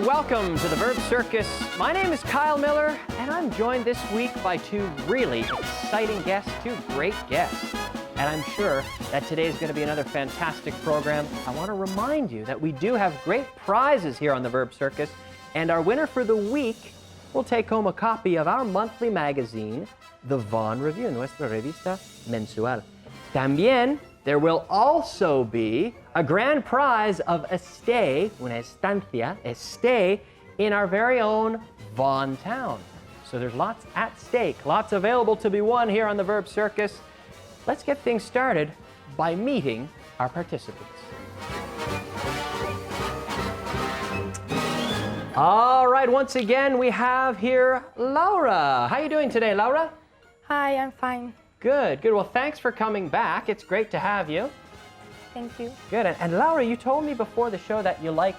and welcome to the Verb Circus. My name is Kyle Miller, and I'm joined this week by two really exciting guests, two great guests. And I'm sure that today is going to be another fantastic program. I want to remind you that we do have great prizes here on the Verb Circus, and our winner for the week will take home a copy of our monthly magazine, the Vaughan Review, nuestra revista mensual. También, there will also be a grand prize of a stay, una estancia, a stay in our very own Vaughan town. So there's lots at stake, lots available to be won here on the Verb Circus. Let's get things started by meeting our participants. All right, once again, we have here Laura. How are you doing today, Laura? Hi, I'm fine. Good, good. Well, thanks for coming back. It's great to have you. Thank you. Good. And Laura, you told me before the show that you like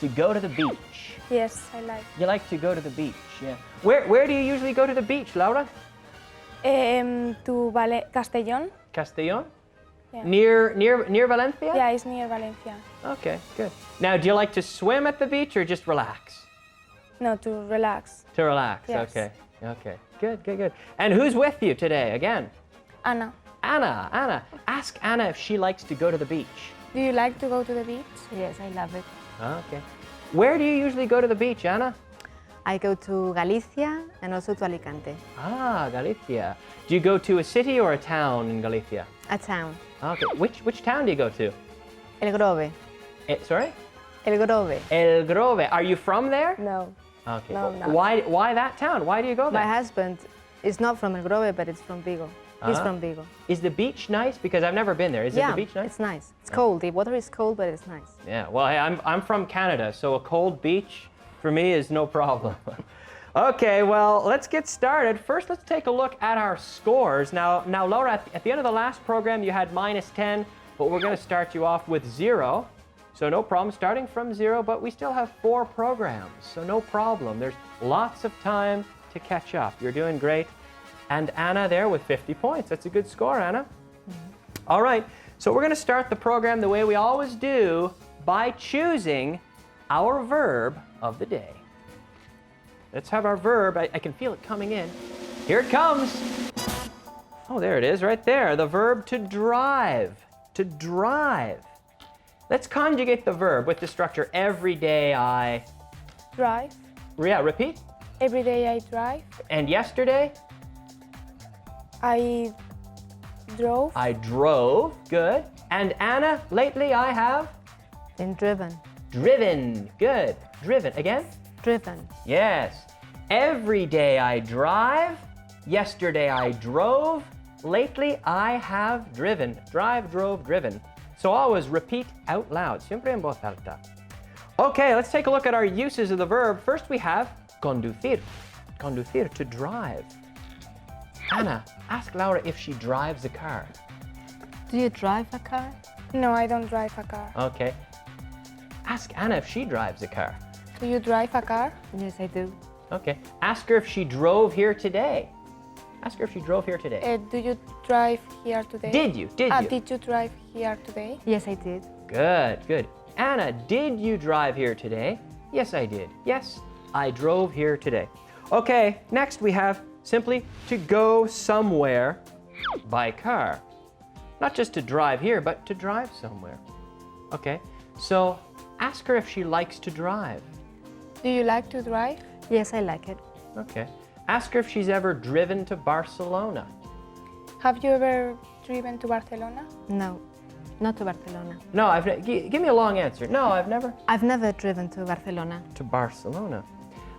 to go to the beach. Yes, I like. You like to go to the beach, yeah. Where do you usually go to the beach, Laura? To Castellón. Castellón? Yeah. Near Valencia? Yeah, it's near Valencia. Okay, good. Now, do you like to swim at the beach or just relax? No, to relax. To relax, Yes. okay. Okay, good, good, good. And who's with you today again? Anna, Anna. Ask Anna if she likes to go to the beach. do you like to go to the beach? Yes, I love it. Okay. Where do you usually go to the beach, Anna? I go to Galicia and also to Alicante, Ah, Galicia. Do you go to a city or a town in Galicia? a town. Okay. Which town do you go to? El Grove. Sorry? El Grove. El Grove. Are you from there? No. Okay. No, no. Why that town? Why do you go there? My husband is not from El Grove, but it's from Vigo. He's from Vigo. Is the beach nice? Because I've never been there. Is it the beach nice? It's nice. It's cold. The water is cold, but it's nice. Yeah. Well, hey, I'm from Canada, so a cold beach for me is no problem. Okay, well, let's get started. First, let's take a look at our scores. Now, Laura, at the end of the last program, you had -10, but we're going to start you off with 0. So no problem, starting from 0, but we still have 4 programs, so no problem. There's lots of time to catch up. You're doing great. And Anna there with 50 points. That's a good score, Anna. Mm-hmm. All right, so we're going to start the program the way we always do by choosing our verb of the day. Let's have our verb. I can feel it coming in. Here it comes. Oh, there it is, right there. The verb to drive. To drive. Let's conjugate the verb with the structure every day I... Drive. Yeah, repeat. Every day I drive. And yesterday? I drove. I drove. Good. And Anna, lately I have? Been driven. Driven. Good. Driven. Again? Driven. Yes. Every day I drive. Yesterday I drove. Lately I have driven. Drive, drove, driven. So always repeat out loud. Siempre en voz alta. Okay, let's take a look at our uses of the verb. First we have conducir. Conducir, to drive. Anna, ask Laura if she drives a car. Do you drive a car? No, I don't drive a car. Okay. Ask Anna if she drives a car. Do you drive a car? Yes, I do. Okay. Ask her if she drove here today. Ask her if she drove here today. Do you drive here today? Did you? Did you? Did you drive here today? Yes, I did. Good, good. Anna, did you drive here today? Yes, I did. Yes, I drove here today. Okay, next we have simply to go somewhere by car. Not just to drive here, but to drive somewhere. Okay, so ask her if she likes to drive. Do you like to drive? Yes, I like it. Okay. Ask her if she's ever driven to Barcelona. Have you ever driven to Barcelona? No, not to Barcelona. No, give me a long answer. No, I've never. I've never driven to Barcelona. To Barcelona.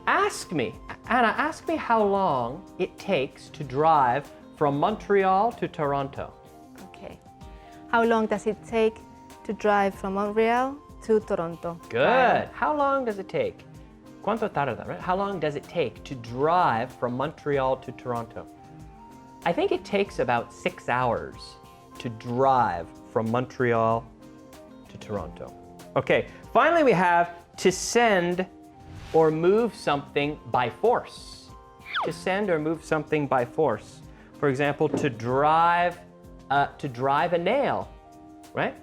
Ask me, Anna, ask me how long it takes to drive from Montreal to Toronto. Okay. How long does it take to drive from Montreal to Toronto? Good. How long does it take? ¿Cuánto tarda, right? How long does it take to drive from Montreal to Toronto? I think it takes about 6 hours to drive from Montreal to Toronto. Okay, finally we have to send or move something by force. To send or move something by force. For example, to drive a nail, right?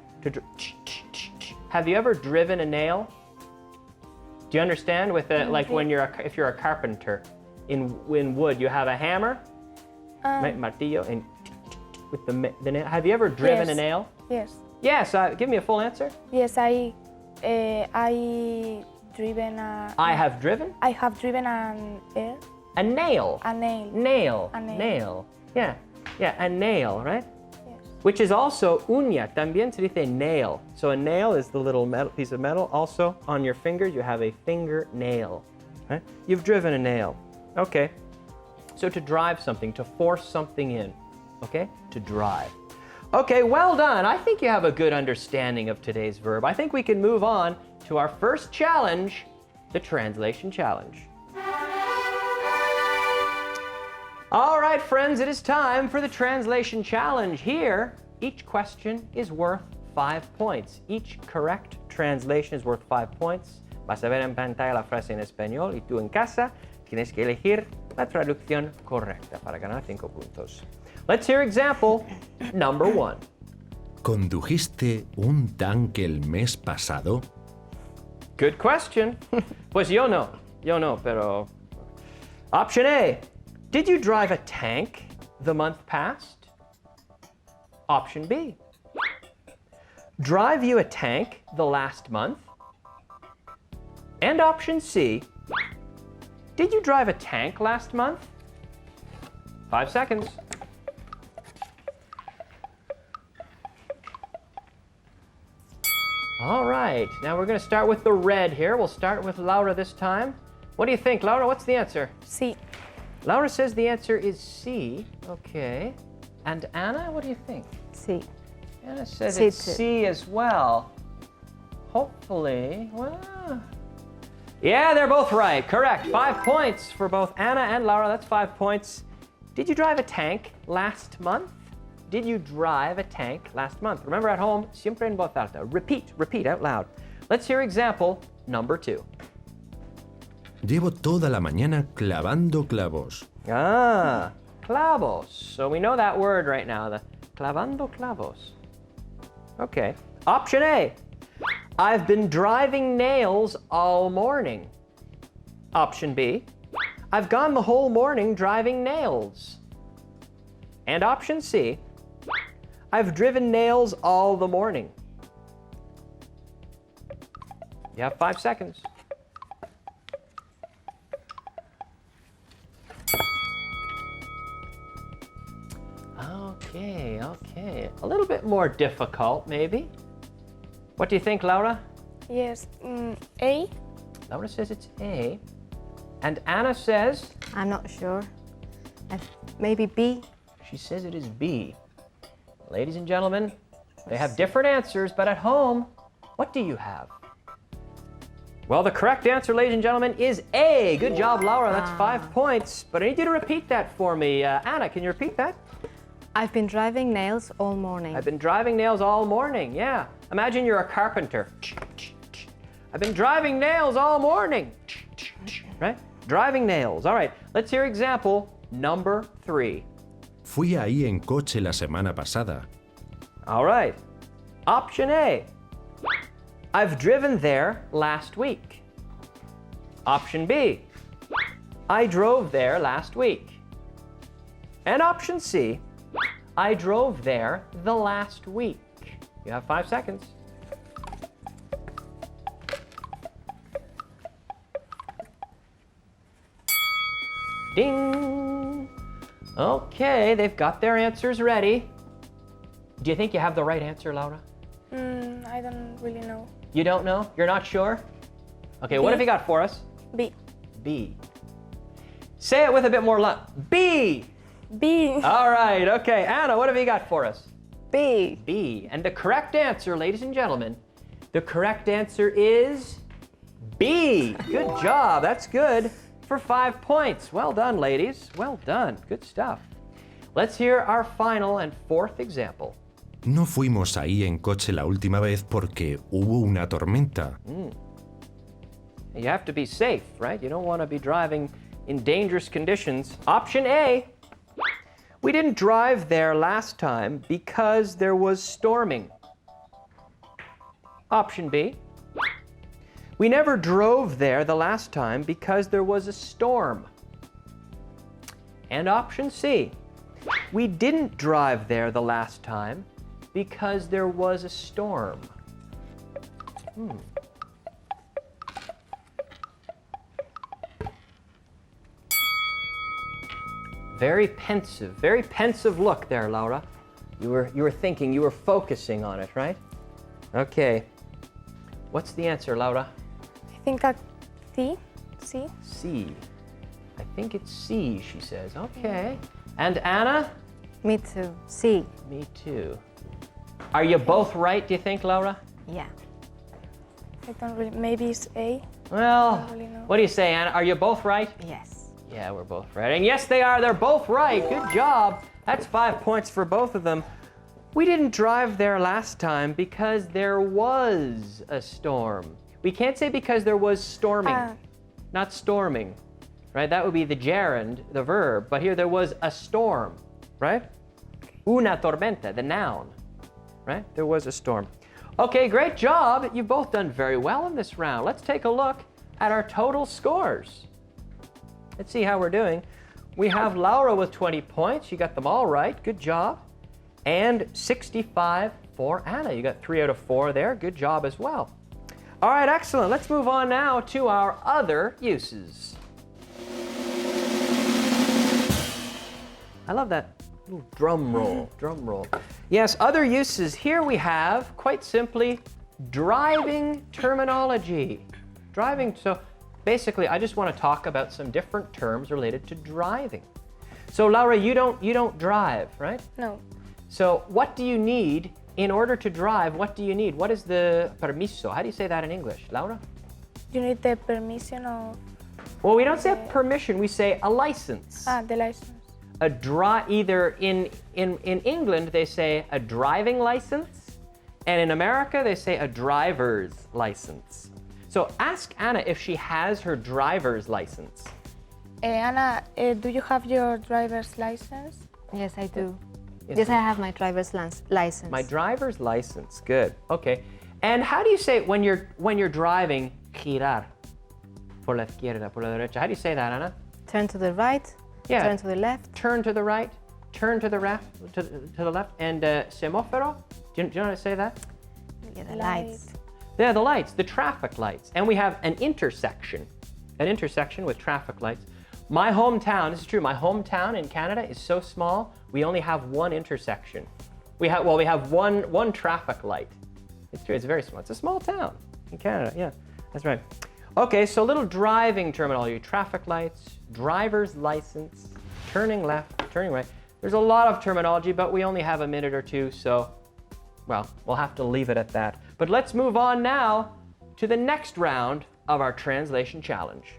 Have you ever driven a nail? Do you understand? With a, like when if you're a carpenter, in wood, you have a hammer, martillo, and with the nail. Have you ever driven a nail? Yes. Yes. Give me a full answer. Yes, I driven a. I have driven. I have driven an air. A nail. A nail. Nail. A nail. Nail. Yeah. Yeah. A nail, right? Yes. Which is also uña. También se dice nail. So a nail is the little metal, piece of metal. Also on your fingers, you have a finger nail. Right? You've driven a nail. Okay. So to drive something, to force something in. Okay? To drive. Okay, well done. I think you have a good understanding of today's verb. I think we can move on to our first challenge, the translation challenge. All right, friends, it is time for the translation challenge. Here, each question is worth 5 points. Each correct translation is worth 5 points. Vas a ver en pantalla la frase en español y tú en casa tienes que elegir la traducción correcta para ganar 5 puntos. Let's hear example number 1. ¿Condujiste un tanque el mes pasado? Good question. Pues yo no, pero... Option A. Did you drive a tank the month past? Option B. Drive you a tank the last month? And option C. Did you drive a tank last month? 5 seconds. All right, now we're going to start with the red here. We'll start with Laura this time. What do you think, Laura? What's the answer? Sí. Laura says the answer is C. Okay. And Anna, what do you think? Sí. Anna says C it's too. C as well. Hopefully, well... Yeah, they're both right. Correct. 5 points for both Anna and Laura. That's 5 points. Did you drive a tank last month? Did you drive a tank last month? Remember at home, siempre en voz alta. Repeat out loud. Let's hear example number 2. Llevo toda la mañana clavando clavos. Ah, clavos. So we know that word right now, the clavando clavos. Okay. Option A. I've been driving nails all morning. Option B. I've gone the whole morning driving nails. And option C. I've driven nails all the morning. You have 5 seconds. Okay. A little bit more difficult, maybe. What do you think, Laura? Yes. A. Laura says it's A. And Anna says? I'm not sure. Maybe B. She says it is B. Ladies and gentlemen, they have different answers, but at home, what do you have? Well, the correct answer, ladies and gentlemen, is A. Good job, Laura. That's 5 points. But I need you to repeat that for me. Anna, can you repeat that? I've been driving nails all morning. I've been driving nails all morning. Yeah. Imagine you're a carpenter. I've been driving nails all morning. Right? Driving nails. All right. Let's hear example number 3. Fui ahí en coche la semana pasada. All right. Option A. I've driven there last week. Option B. I drove there last week. And option C. I drove there the last week. You have 5 seconds. Ding! Okay, they've got their answers ready. Do you think you have the right answer, Laura? I don't really know. You don't know? You're not sure? Okay, what have you got for us? B. B. Say it with a bit more love. B! B. All right, okay. Anna, what have you got for us? B. B. And the correct answer, ladies and gentlemen, the correct answer is B. Good job. That's good for 5 points. Well done, ladies. Well done. Good stuff. Let's hear our final and 4th example. No fuimos ahí en coche la última vez porque hubo una tormenta. You have to be safe, right? You don't want to be driving in dangerous conditions. Option A. We didn't drive there last time because there was storming. Option B. We never drove there the last time because there was a storm. And option C, we didn't drive there the last time because there was a storm. Very pensive look there, Laura. You were thinking, you were focusing on it, right? Okay. What's the answer, Laura? I think a C. C. C. I think it's C, she says. Okay. And Anna? Me too. C. Me too. Are you both right, do you think, Laura? Yeah. I don't really. Maybe it's A. Well, I don't really know. what do you say, Anna? Are you both right? Yes. Yeah, we're both right. And yes, they are. They're both right. Good job. That's 5 points for both of them. We didn't drive there last time because there was a storm. We can't say because there was storming, not storming, right? That would be the gerund, the verb. But here there was a storm, right? Una tormenta, the noun, right? There was a storm. Okay, great job. You've both done very well in this round. Let's take a look at our total scores. Let's see how we're doing. We have Laura with 20 points. You got them all right. Good job. And 65 for Anna. You got 3 out of 4 there. Good job as well. All right, excellent. Let's move on now to our other uses. I love that little drum roll, drum roll. Yes, other uses. Here we have, quite simply, driving terminology. Driving, so basically, I just want to talk about some different terms related to driving. So Laura, you don't drive, right? No. So what do you need in order to drive? What do you need? What is the permiso? How do you say that in English, Laura? You need the permission of. Well, we don't say permission. We say a license. The license. Either in England they say a driving license, and in America they say a driver's license. So ask Anna if she has her driver's license. Anna, do you have your driver's license? Yes, I do. Yes, Yes, I have my driver's license. My driver's license. Good. Okay. And how do you say when you're driving, girar por la izquierda, por la derecha? How do you say that, Anna? Turn to the right. Yeah. Turn to the left. Turn to the right. Turn to the left. To the left. And semáforo. Do you know how to say that? Yeah, the lights. Yeah, the lights, the traffic lights. And we have an intersection with traffic lights. My hometown, this is true, my hometown in Canada is so small, we only have one intersection. We have one traffic light. It's true, it's very small. It's a small town in Canada, yeah, that's right. Okay, so a little driving terminology, traffic lights, driver's license, turning left, turning right. There's a lot of terminology, but we only have a minute or two, so, well, we'll have to leave it at that. But let's move on now to the next round of our translation challenge.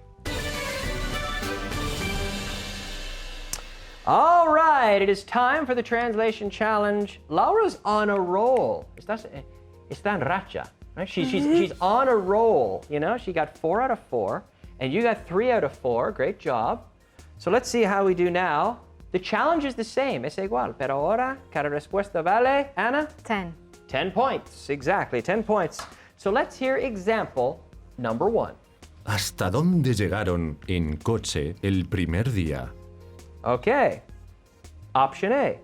All right, it is time for the translation challenge. Laura's on a roll. Está en racha, right? She's on a roll, you know? She got 4 out of 4, and you got 3 out of 4. Great job. So let's see how we do now. The challenge is the same, es igual, pero ahora cada respuesta vale, Anna? 10. 10 points, exactly, 10 points. So let's hear example number 1. ¿Hasta dónde llegaron en coche el primer día? Okay. Option A.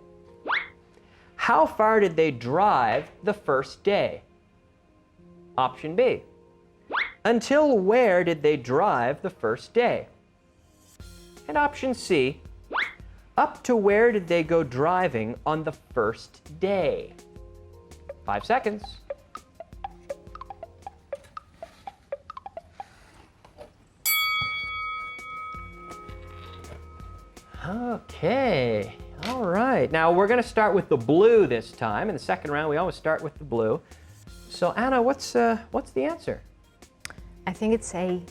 How far did they drive the first day? Option B. Until where did they drive the first day? And option C. Up to where did they go driving on the first day? 5 seconds. Okay, all right. Now we're going to start with the blue this time. In the second round, we always start with the blue. So Anna, what's the answer? I think it's A.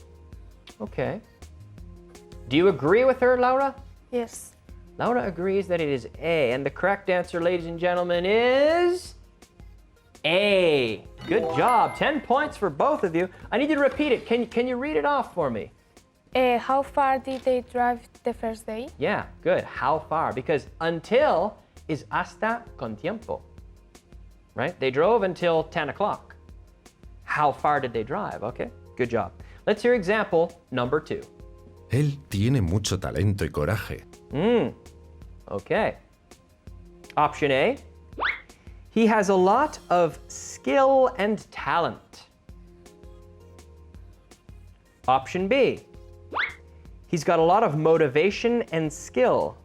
Okay. Do you agree with her, Laura? Yes. Laura agrees that it is A, and the correct answer, ladies and gentlemen, is A. Good job. 10 points for both of you. I need you to repeat it. Can you read it off for me? How far did they drive the first day? Yeah, good. How far? Because until is hasta con tiempo, right? They drove until 10 o'clock. How far did they drive? Okay, Good job. Let's hear example number 2. Él tiene mucho talento y coraje. Okay. Option A. He has a lot of skill and talent. Option B. He's got a lot of motivation and skill.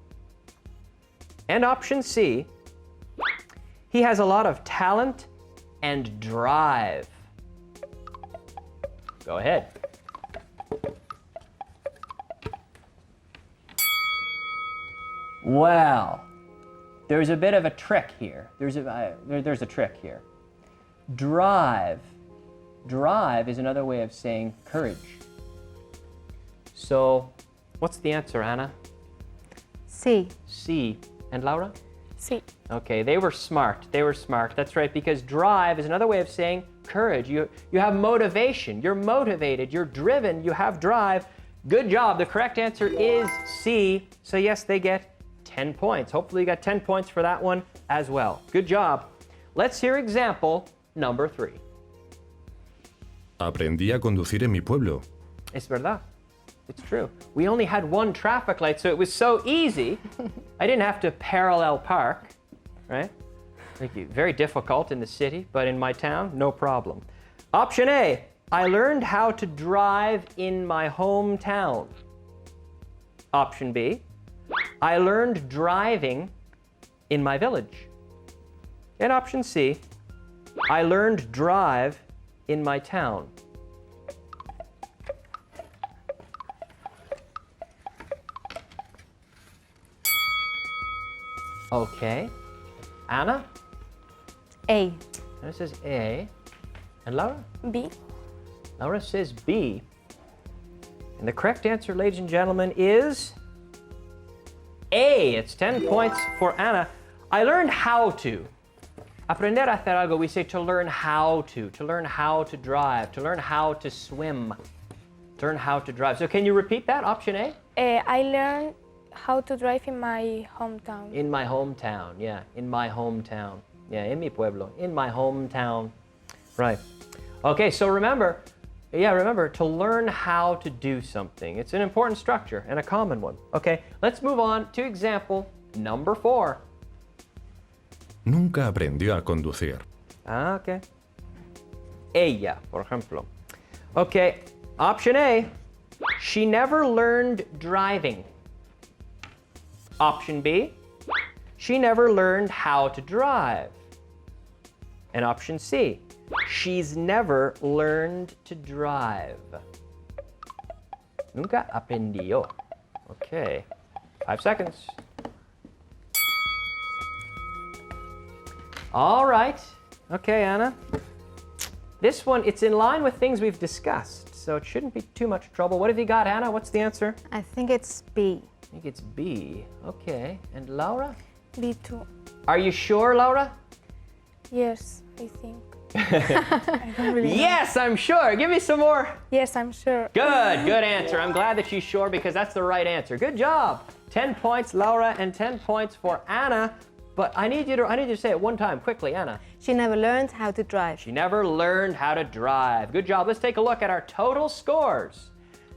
And option C. He has a lot of talent and drive. Go ahead. Well, there's a bit of a trick here. There's a trick here. Drive is another way of saying courage. So, what's the answer, Anna? C. C. And Laura? Sí. Okay, they were smart. That's right, because drive is another way of saying courage. You have motivation. You're motivated. You're driven. You have drive. Good job. The correct answer is C. So yes, they get 10 points. Hopefully you got 10 points for that one as well. Good job. Let's hear example number 3. Aprendí a conducir en mi pueblo. Es verdad. It's true. We only had one traffic light, so it was so easy. I didn't have to parallel park, right? Very difficult in the city, but in my town, no problem. Option A, I learned how to drive in my hometown. Option B, I learned driving in my village. And option C, I learned drive in my town. Okay. Anna? A. Anna says A. And Laura? B. Laura says B. And the correct answer, ladies and gentlemen, is A. It's 10 points for Anna. I learned how to. Aprender a hacer algo, we say to learn how to drive, to learn how to swim, to learn how to drive. So can you repeat that, option A? I learned how to drive in my hometown. In my hometown, yeah, in my hometown. Yeah, en mi pueblo, in my hometown. Right. Okay, so remember, to learn how to do something. It's an important structure and a common one. Okay, let's move on to example number 4. Nunca aprendió a conducir. Ah, okay. Ella, por ejemplo. Okay, option A, she never learned driving. Option B, she never learned how to drive. And option C, she's never learned to drive. Nunca aprendió. Okay, 5 seconds. All right. Okay, Anna. This one, it's in line with things we've discussed, so it shouldn't be too much trouble. What have you got, Anna? What's the answer? I think it's B. I think it's B. Okay. And Laura? B2. Are you sure, Laura? Yes, I think. I don't really know. Yes, I'm sure. Give me some more. Yes, I'm sure. Good answer. I'm glad that she's sure because that's the right answer. Good job. 10 points, Laura, and 10 points for Anna. But I need you to say it one time quickly, Anna. She never learned how to drive. She never learned how to drive. Good job. Let's take a look at our total scores.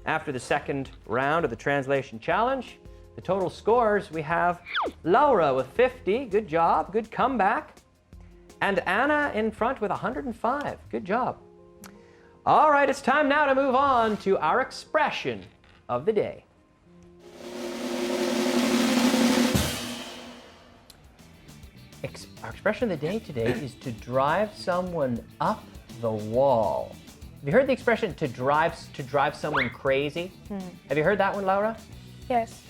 After the second round of the translation challenge, the total scores, we have Laura with 50. Good job. Good comeback. And Anna in front with 105. Good job. All right, it's time now to move on to our expression of the day. Our expression of the day today is to drive someone up the wall. Have you heard the expression to drive someone crazy? Have you heard that one, Laura? Yes.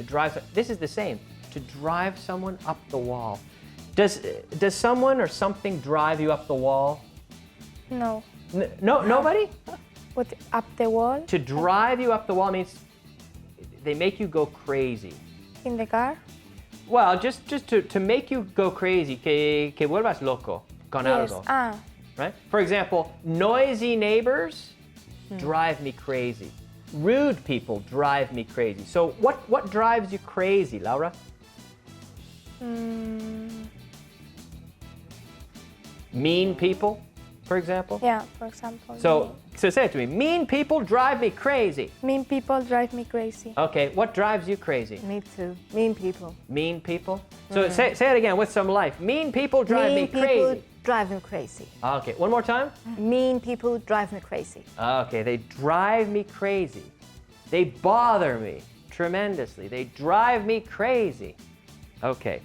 This is the same. To drive someone up the wall. Does someone or something drive you up the wall? No. No, nobody? What, up the wall? To drive you up the wall means they make you go crazy. In the car? Well, just to make you go crazy, que vuelvas loco con Yes. algo. Ah, Right? For example, noisy neighbors drive me crazy. Rude people drive me crazy. So what drives you crazy, Laura? Mean people? for example? Yeah, for example. So say it to me. Mean people drive me crazy. mean people drive me crazy. Okay, what drives you crazy? Me too. Mean people. Mean people? So say it again with some life. Mean people drive me Mean crazy. people drive me crazy. Okay, one more time. Mean people drive me crazy. Okay, they drive me crazy. They bother me tremendously. They drive me crazy. Okay.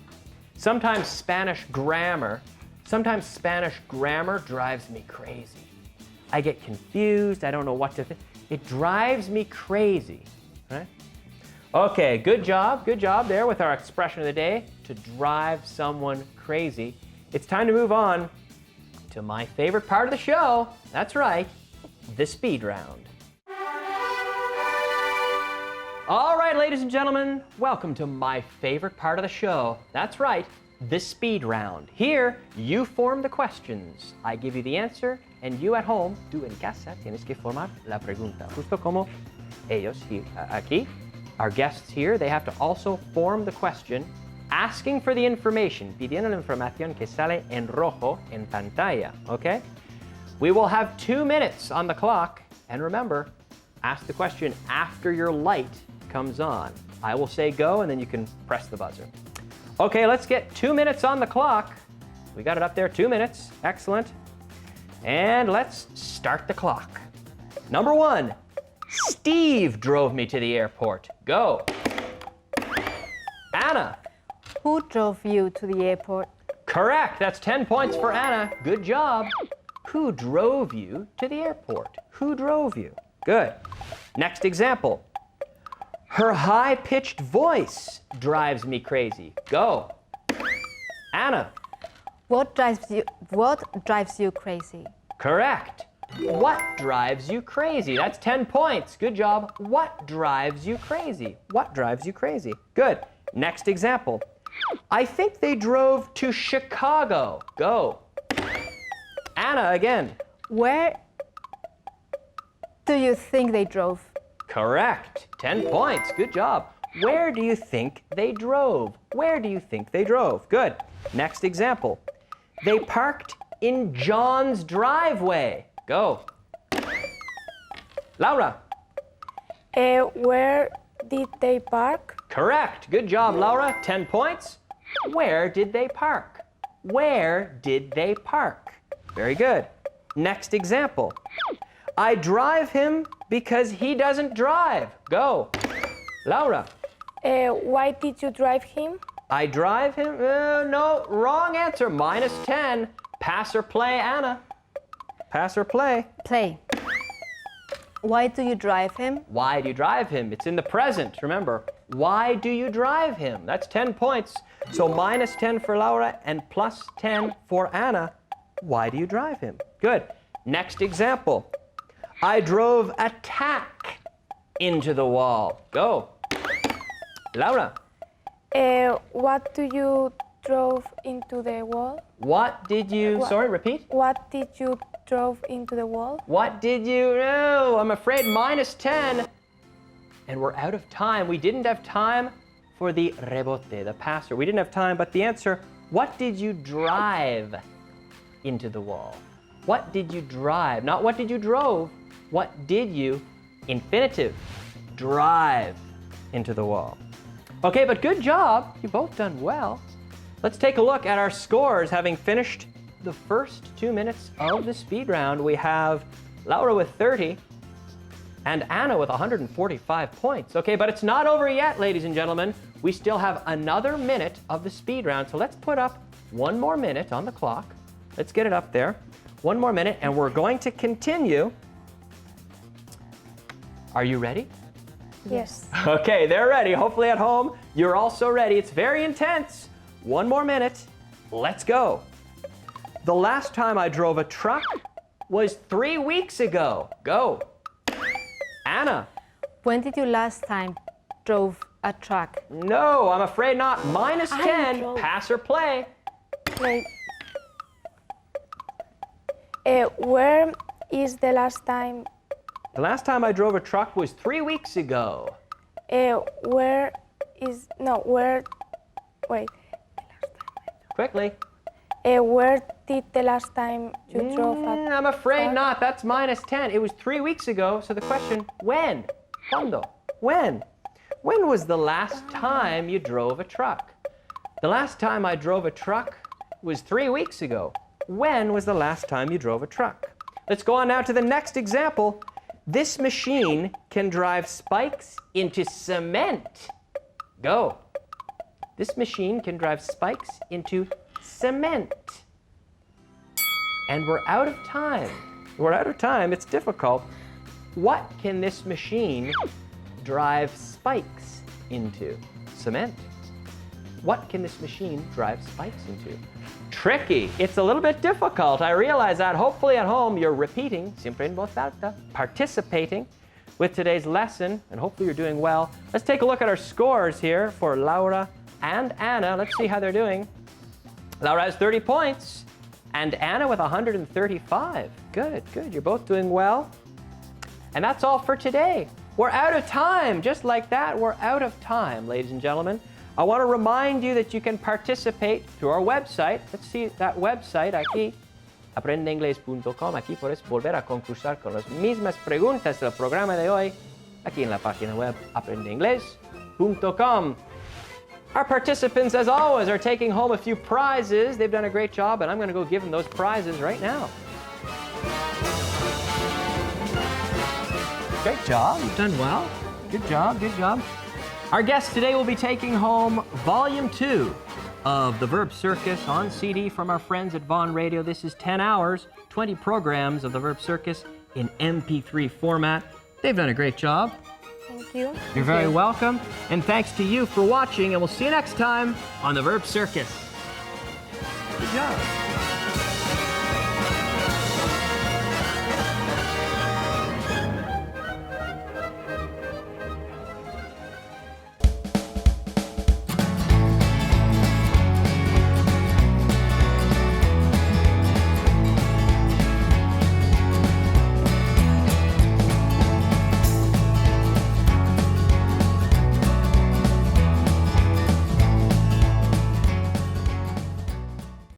Sometimes Spanish grammar drives me crazy. I get confused. I don't know what to think. It drives me crazy, right? Okay, good job there with our expression of the day, to drive someone crazy. It's time to move on to my favorite part of the show. That's right, the speed round. All right, ladies and gentlemen, welcome to my favorite part of the show. That's right, the speed round. Here, you form the questions. I give you the answer, and you at home, tú en casa, tienes que formar la pregunta. Justo como ellos aquí, our guests here, they have to also form the question, asking for the information, pidiendo la información que sale en rojo en pantalla, okay? We will have 2 minutes on the clock, and remember, ask the question after your light comes on. I will say go, and then you can press the buzzer. Okay, let's get 2 minutes on the clock. We got it up there, 2 minutes. Excellent. And let's start the clock. Number 1, Steve drove me to the airport. Go. Anna. Who drove you to the airport? Correct. That's 10 points for Anna. Good job. Who drove you to the airport? Who drove you? Good. Next example. Her high-pitched voice drives me crazy. Go. Anna. What drives you crazy? Correct. What drives you crazy? That's 10 points. Good job. What drives you crazy? What drives you crazy? Good. Next example. I think they drove to Chicago. Go. Anna again. Where do you think they drove? Correct. 10 points. Good job. Where do you think they drove? Where do you think they drove? Good. Next example. They parked in John's driveway. Go. Laura. Where did they park? Correct. Good job, Laura. 10 points. Where did they park? Where did they park? Very good. Next example. I drive him because he doesn't drive. Go. Laura. Why did you drive him? I drive him? No, wrong answer. Minus 10. Pass or play, Anna. Pass or play? Play. Why do you drive him? Why do you drive him? It's in the present, remember. Why do you drive him? That's 10 points. So minus 10 for Laura and plus 10 for Anna. Why do you drive him? Good. Next example. I drove a tack into the wall. Go. Laura. What do you drove into the wall? What did you, sorry, repeat? What did you drove into the wall? What did you, no, I'm afraid minus 10. And we're out of time. We didn't have time for the rebote, the passer. We didn't have time, but the answer, what did you drive into the wall? What did you drive? Not what did you drove. What did you, infinitive, drive into the wall? Okay, but good job. You've both done well. Let's take a look at our scores. Having finished the first 2 minutes of the speed round, we have Laura with 30 and Anna with 145 points. Okay, but it's not over yet, ladies and gentlemen. We still have another minute of the speed round, so let's put up 1 more minute on the clock. Let's get it up there. 1 more minute, and we're going to continue. Are you ready? Yes. Okay, they're ready. Hopefully at home, you're also ready. It's very intense. 1 more minute. Let's go. The last time I drove a truck was 3 weeks ago. Go. Anna. When did you last time drove a truck? No, I'm afraid not. Minus 10. drove. Pass or play. Wait. Where is the last time? The last time I drove a truck was 3 weeks ago. Where is, no, where, wait. Quickly. Where did the last time you drove a I'm afraid truck? not. That's -10. It was 3 weeks ago. So the question, when? ¿Cuándo? When? When was the last time you drove a truck? The last time I drove a truck was 3 weeks ago. When was the last time you drove a truck? Let's go on now to the next example. This machine can drive spikes into cement. Go. This machine can drive spikes into cement. And we're out of time. We're out of time. It's difficult. What can this machine drive spikes into? Cement. What can this machine drive spikes into? Tricky. It's a little bit difficult. I realize that. Hopefully at home you're repeating, siempre en voz alta, participating with today's lesson, and hopefully you're doing well. Let's take a look at our scores here for Laura and Anna. Let's see how they're doing. Laura has 30 points, and Anna with 135. Good, good. You're both doing well. And that's all for today. We're out of time. Just like that, we're out of time, ladies and gentlemen. I want to remind you that you can participate through our website. Let's see that website aquí, aprendeinglés.com. Aquí puedes volver a concursar con las mismas preguntas del programa de hoy, aquí en la página web aprendeinglés.com. Our participants, as always, are taking home a few prizes. They've done a great job, and I'm going to go give them those prizes right now. Great job. You've done well. Good job, good job. Our guest today will be taking home Volume 2 of the Verb Circus on CD from our friends at Vaughan Radio. This is 10 hours, 20 programs of the Verb Circus in MP3 format. They've done a great job. Thank you. You're very welcome. And thanks to you for watching, and we'll see you next time on the Verb Circus. Good job.